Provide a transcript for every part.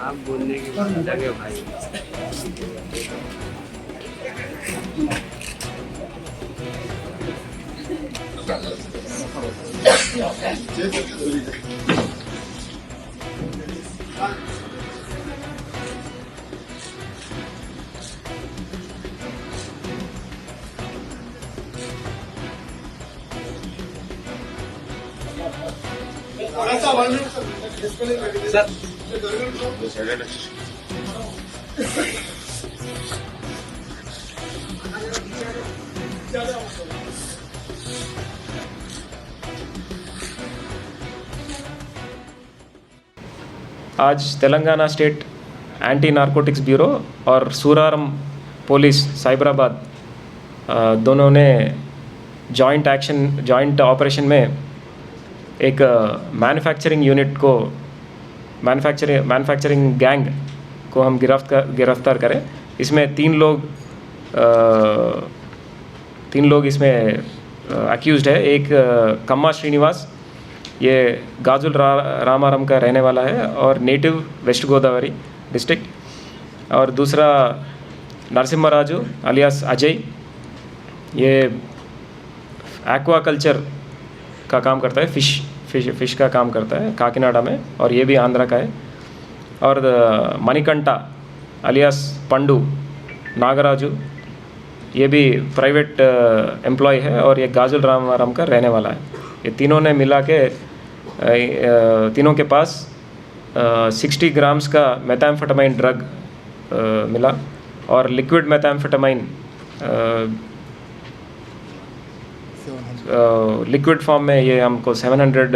आप बोलने की बात लगे भाई। आज Telangana state anti narcotics bureau और सूरारम पुलिस साइबराबाद दोनों ने जॉइंट ऑपरेशन में एक मैन्युफैक्चरिंग यूनिट को मैन्युफैक्चरिंग गैंग को हम गिरफ्तार करें। इसमें तीन लोग इसमें अक्यूज्ड है। एक कम्मा श्रीनिवास, ये गाजुल रामाराम का रहने वाला है और नेटिव वेस्ट गोदावरी डिस्ट्रिक्ट। और दूसरा नरसिम्हा अलियास अजय, ये एक्वाकल्चर का काम करता है, फिश का काम करता है काकीनाडा में, और ये भी आंध्रा का है। और मणिकंठा अलियास पंडू नागराजू, ये भी प्राइवेट एम्प्लॉय है और ये गाजुल रामाराम का रहने वाला है। ये तीनों ने मिला के तीनों के पास 60 ग्राम्स का मेथाम्फेटामाइन ड्रग मिला और लिक्विड मेथाम्फेटामाइन लिक्विड फॉर्म में ये हमको 700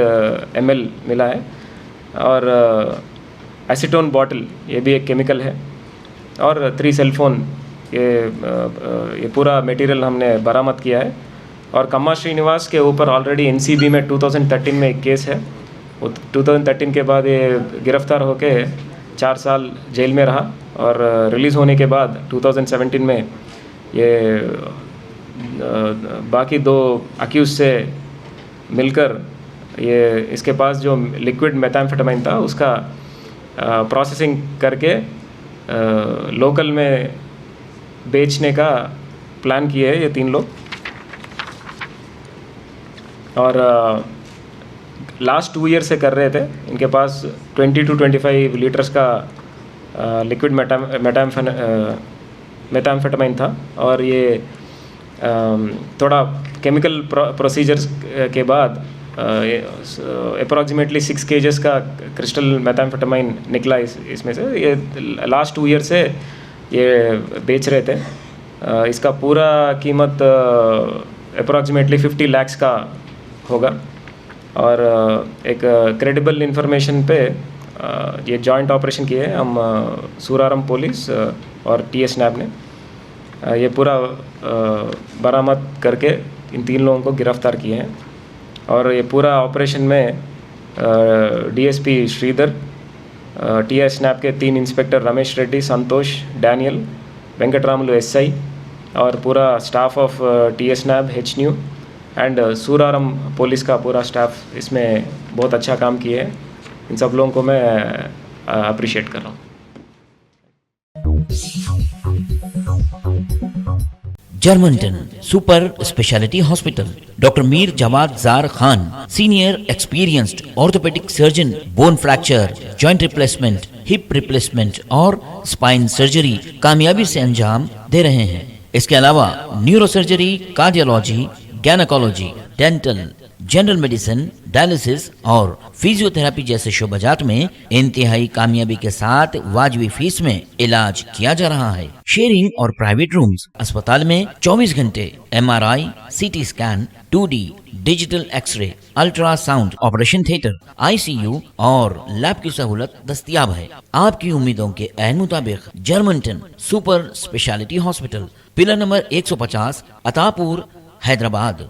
ml मिला है। और एसीटोन बॉटल, ये भी एक केमिकल है। और 3 सेलफोन, ये पूरा मटेरियल हमने बरामद किया है। और कम्मा श्रीनिवास के ऊपर ऑलरेडी NCB में 2013 में एक केस है। वो 2013 के बाद ये गिरफ्तार होके 4 साल जेल में रहा और रिलीज़ होने के बाद 2017 में ये बाकी 2 अक्यूज से मिलकर ये इसके पास जो लिक्विड मेथाम्फेटामाइन था उसका प्रोसेसिंग करके लोकल में बेचने का प्लान किए हैं ये 3 लोग। और लास्ट 2 ईयर से कर रहे थे। इनके पास 20 to 25 लीटर्स का लिक्विड मेथाम्फेटामाइन था। और ये थोड़ा केमिकल प्रोसीजर्स के बाद अप्रॉक्सीमेटली 6 kgs का क्रिस्टल मेथाम्फेटामाइन निकला इसमें से। ये लास्ट 2 ईयर से ये बेच रहे थे। इसका पूरा कीमत अप्रॉक्सीमेटली 50 lakhs का होगा। और एक क्रेडिबल इंफॉर्मेशन पे ये जॉइंट ऑपरेशन किए हैं हम, सूरारम पुलिस और TS नैब ने ये पूरा बरामद करके इन 3 लोगों को गिरफ्तार किए हैं। और ये पूरा ऑपरेशन में DSP श्रीधर, TS नैब के 3 inspector Ramesh Reddy, Santosh, Daniel, Venkataramulu SI और पूरा staff of TS NAB HNU and Suraram police का पूरा स्टाफ इसमें बहुत अच्छा काम किए हैं। इन सब लोगों को मैं अप्रिशिएट कर रहा हूँ। Germanton super speciality hospital, doctor Mir Jawad Zar Khan, senior experienced orthopaedic surgeon, bone fracture, joint replacement, hip replacement और स्पाइन सर्जरी कामयाबी से अंजाम दे रहे हैं। इसके अलावा neuro surgery, cardiology, gynaecology, dental, general medicine, dialysis और फिजियोथेरेपी जैसे शोबाजात में इंतहाई कामयाबी के साथ वाजबी फीस में इलाज किया जा रहा है। शेयरिंग और प्राइवेट रूम्स, अस्पताल में 24 घंटे MRI, CT scan, 2D digital X-ray, ultrasound, operation theatre, ICU और लैब की सहूलत दस्तयाब है। आपकी उम्मीदों के ऐन मुताबिक Germanton super speciality hospital, pillar number 150, Attapur, Hyderabad.